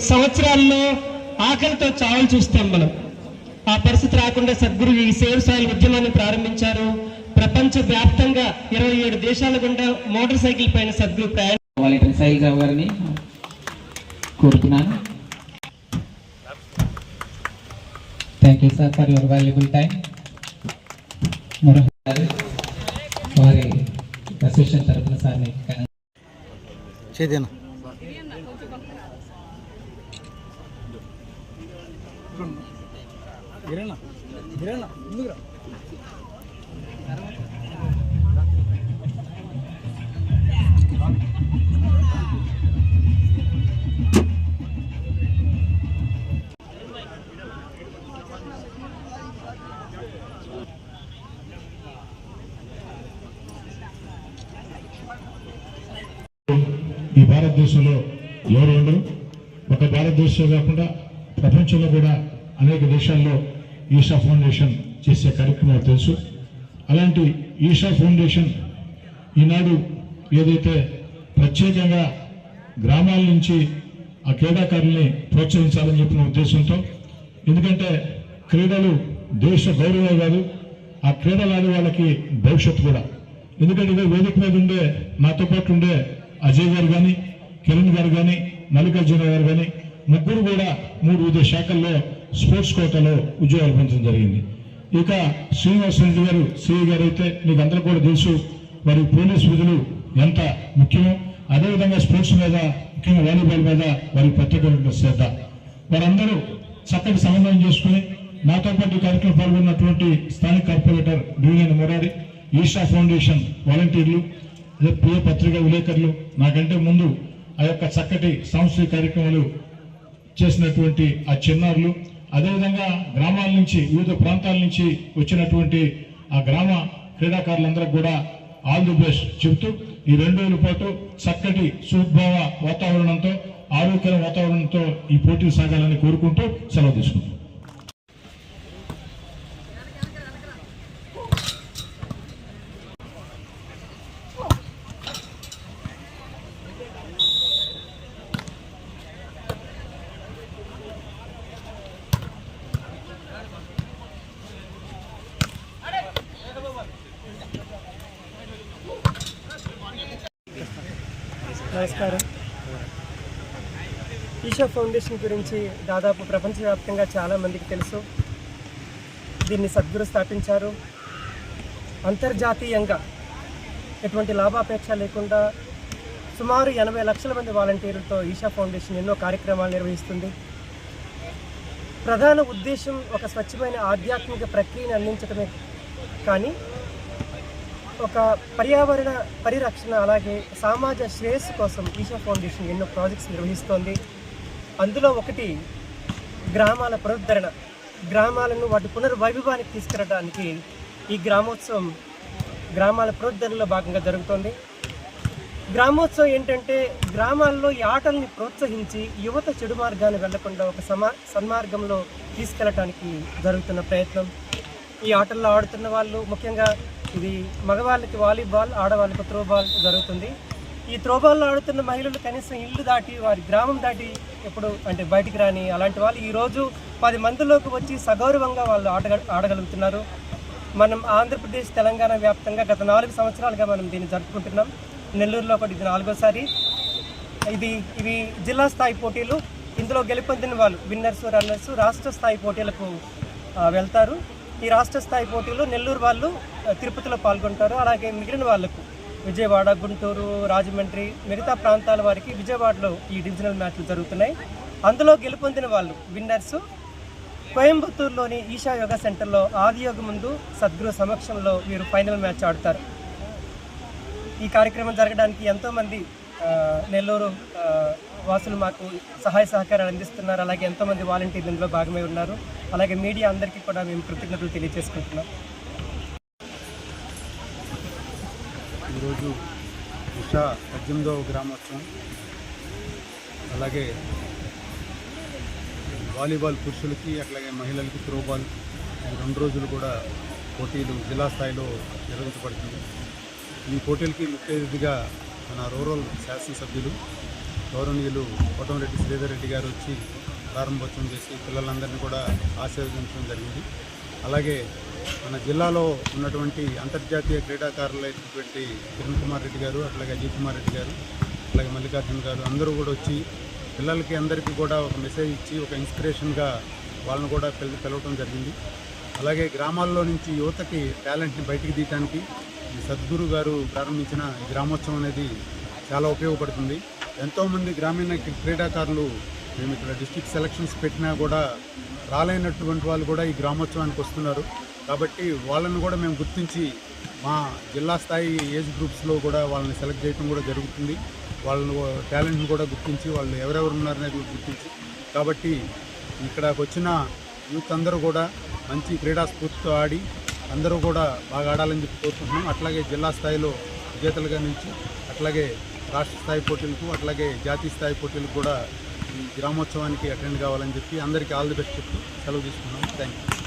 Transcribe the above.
సంవత్సరాల్లో ఆకలితో చావులు చూస్తాం మనం. ఆ పరిస్థితి రాకుండా సద్గురు ఈ సేవ్ సాయిల్ ఉద్యమాన్ని ప్రారంభించారు. ప్రపంచ వ్యాప్తంగా 27 దేశాల గుండా మోటార్ సైకిల్ పైన సద్గురు ప్రయాణం సాయిల్ రావు గారిని కోరుతున్నాను. Thank you sir for your valuable time. వారి అసోసియేషన్ తరఫున సార్ని ఈ భారతదేశంలో ఎవరు ఉండరు. ఒక భారతదేశం కాకుండా ప్రపంచంలో కూడా అనేక దేశాల్లో ఈషా ఫౌండేషన్ చేసే కార్యక్రమాలు తెలుసు. అలాంటి ఈషా ఫౌండేషన్ ఈనాడు ఏదైతే ప్రత్యేకంగా గ్రామాల నుంచి ఆ క్రీడాకారుల్ని ప్రోత్సహించాలని చెప్పిన ఉద్దేశంతో, ఎందుకంటే క్రీడలు దేశ గౌరవమే కాదు, ఆ క్రీడలు ఆడే వాళ్ళకి భవిష్యత్తు కూడా. ఎందుకంటే ఇదే వేదిక మీద ఉండే నాతో పాటు ఉండే అజయ్ గారు కానీ, కిరణ్ గారు కానీ, మల్లికార్జున గారు కానీ ముగ్గురు కూడా 3 వివిధ శాఖల్లో స్పోర్ట్స్ కోటాలో ఉద్యోగాలు పొందడం జరిగింది. ఇక శ్రీనివాస్ రెడ్డి గారు సిఐ గారు అయితే మీకు అందరూ కూడా తెలుసు, వారి పోలీస్ విధులు ఎంత ముఖ్యమో, అదేవిధంగా స్పోర్ట్స్ మీద, ముఖ్యంగా వాలీబాల్ మీద వారికి ప్రత్యేకమైన శ్రద్ధ. వారందరూ చక్కటి సమన్వయం చేసుకుని నాతో పాటు ఈ కార్యక్రమం పాల్గొన్నటువంటి స్థానిక corporator division Murari, Isha foundation వాలంటీర్లు, ప్రియ పత్రికా విలేకరులు, నాకంటే ముందు ఆ యొక్క చక్కటి సాంస్కృతిక కార్యక్రమాలు చేసినటువంటి ఆ చిన్నారులు, అదేవిధంగా గ్రామాల నుంచి, వివిధ ప్రాంతాల నుంచి వచ్చినటువంటి ఆ గ్రామ క్రీడాకారులందరికీ కూడా ఆల్ ది బెస్ట్ చెబుతూ ఈ 2 రోజుల పాటు చక్కటి సుద్భావ వాతావరణంతో, ఆరోగ్యకర వాతావరణంతో ఈ పోటీలు సాగాలని కోరుకుంటూ సెలవు తీసుకుంటాం. నమస్కారం. ఈషా ఫౌండేషన్ గురించి దాదాపు ప్రపంచవ్యాప్తంగా చాలామందికి తెలుసు. దీన్ని సద్గురు స్థాపించారు. అంతర్జాతీయంగా ఎటువంటి లాభాపేక్ష లేకుండా సుమారు 80 లక్షల మంది వాలంటీర్లతో ఈషా ఫౌండేషన్ ఎన్నో కార్యక్రమాలు నిర్వహిస్తుంది. ప్రధాన ఉద్దేశం ఒక స్వచ్ఛమైన ఆధ్యాత్మిక ప్రక్రియను అందించడమే కానీ ఒక పర్యావరణ పరిరక్షణ, అలాగే సమాజ శ్రేయస్సు కోసం ఈషా ఫౌండేషన్ ఎన్నో ప్రాజెక్ట్స్ నిర్వహిస్తోంది. అందులో ఒకటి గ్రామాల పునరుద్ధరణ. గ్రామాలను వాటి పునర్వైభవానికి తీసుకురావడానికి ఈ గ్రామోత్సవం గ్రామాల పునరుద్ధరణలో భాగంగా జరుగుతోంది. గ్రామోత్సవం ఏంటంటే గ్రామాల్లో ఈ ఆటల్ని ప్రోత్సహించి యువత చెడు మార్గాన్ని వెళ్లకుండా ఒక సన్మార్గంలో తీసుకెళ్ళటానికి జరుగుతున్న ప్రయత్నం. ఈ ఆటల్లో ఆడుతున్న వాళ్ళు ముఖ్యంగా ఇది మగవాళ్ళకి వాలీబాల్, ఆడవాళ్ళకి త్రోబాల్ జరుగుతుంది. ఈ త్రోబాల్లో ఆడుతున్న మహిళలు కనీసం ఇల్లు దాటి, వారి గ్రామం దాటి ఎప్పుడు అంటే బయటికి రాని అలాంటి వాళ్ళు ఈరోజు 10 మందిలోకి వచ్చి సగౌరవంగా వాళ్ళు ఆడగలుగుతున్నారు. మనం ఆంధ్రప్రదేశ్, తెలంగాణ వ్యాప్తంగా గత 4 సంవత్సరాలుగా మనం దీన్ని జరుపుకుంటున్నాం. నెల్లూరులో ఒకటి ఇది 4వసారి. ఇవి జిల్లా స్థాయి పోటీలు. ఇందులో గెలుపొందిన వాళ్ళు విన్నర్స్, రన్నర్స్ రాష్ట్ర స్థాయి పోటీలకు వెళ్తారు. ఈ రాష్ట్ర స్థాయి పోటీలో నెల్లూరు వాళ్ళు తిరుపతిలో పాల్గొంటారు. అలాగే మిగిలిన వాళ్లకు విజయవాడ, గుంటూరు, రాజమండ్రి, మిగతా ప్రాంతాల వారికి విజయవాడలో ఈ డివిజనల్ మ్యాచ్లు జరుగుతున్నాయి. అందులో గెలుపొందిన వాళ్ళు విన్నర్స్ కోయంబత్తూరులోని ఈషా యోగా సెంటర్లో ఆదియోగ ముందు సద్గురు సమక్షంలో వీరు ఫైనల్ మ్యాచ్ ఆడతారు. ఈ కార్యక్రమం జరగడానికి ఎంతోమంది నెల్లూరు వాసులు మాకు సహాయ సహకారాలు అందిస్తున్నారు. అలాగే ఎంతోమంది వాలంటీర్లు ఇందులో భాగమై ఉన్నారు. అలాగే మీడియా అందరికీ కూడా మేము కృతజ్ఞతలు తెలియజేసుకుంటున్నాం. ఈరోజు ఉషా 18వ గ్రామోత్సవం, అలాగే వాలీబాల్ పురుషులకి, అట్లాగే మహిళలకి త్రోబాల్ 2 రోజులు కూడా పోటీలు జిల్లా స్థాయిలో నిర్వహించబడుతుంది. ఈ పోటీలకి ముఖ్య అతిథిగా మన రూరల్ శాసనసభ్యులు గౌరవనీయులు కోటమిరెడ్డి శ్రీధర్ రెడ్డి గారు వచ్చి ప్రారంభోత్సవం చేసి పిల్లలందరినీ కూడా ఆశీర్వదించడం జరిగింది. అలాగే మన జిల్లాలో ఉన్నటువంటి అంతర్జాతీయ క్రీడాకారులైనటువంటి కిరణ్ కుమార్ రెడ్డి గారు, అట్లాగే అజయ్ కుమార్ రెడ్డి గారు, అట్లాగే మల్లికార్జున్ గారు అందరూ కూడా వచ్చి పిల్లలకి అందరికీ కూడా ఒక మెసేజ్ ఇచ్చి ఒక ఇన్స్పిరేషన్గా వాళ్ళని కూడా పిలవటం జరిగింది. అలాగే గ్రామాల్లో నుంచి యువతకి టాలెంట్ని బయటికి తీయడానికి ఈ సద్గురు గారు ప్రారంభించిన ఈ గ్రామోత్సవం అనేది చాలా ఉపయోగపడుతుంది. ఎంతోమంది గ్రామీణ క్రీడాకారులు మేము ఇక్కడ డిస్ట్రిక్ట్ సెలక్షన్స్ పెట్టినా కూడా రాలేనటువంటి వాళ్ళు కూడా ఈ గ్రామోత్సవానికి వస్తున్నారు. కాబట్టి వాళ్ళని కూడా మేము గుర్తించి మా జిల్లా స్థాయి ఏజ్ గ్రూప్స్లో కూడా వాళ్ళని సెలెక్ట్ చేయడం కూడా జరుగుతుంది. వాళ్ళ టాలెంట్ని కూడా గుర్తించి వాళ్ళు ఎవరెవరు ఉన్నారనేది గుర్తించి, కాబట్టి ఇక్కడికి వచ్చిన యూత్ అందరూ కూడా మంచి క్రీడా స్ఫూర్తితో ఆడి అందరూ కూడా బాగా ఆడాలని చెప్పి కోరుకుంటున్నాం. అట్లాగే జిల్లా స్థాయిలో విజేతలుగా నుంచి అట్లాగే రాష్ట్ర స్థాయి పోటీలకు అట్లాగే జాతీయ స్థాయి పోటీలకు కూడా ఈ గ్రామోత్సవానికి అటెండ్ కావాలని చెప్పి అందరికీ ఆల్ ది బెస్ట్ చెప్తూ సెలవు తీసుకున్నాం. Thank you.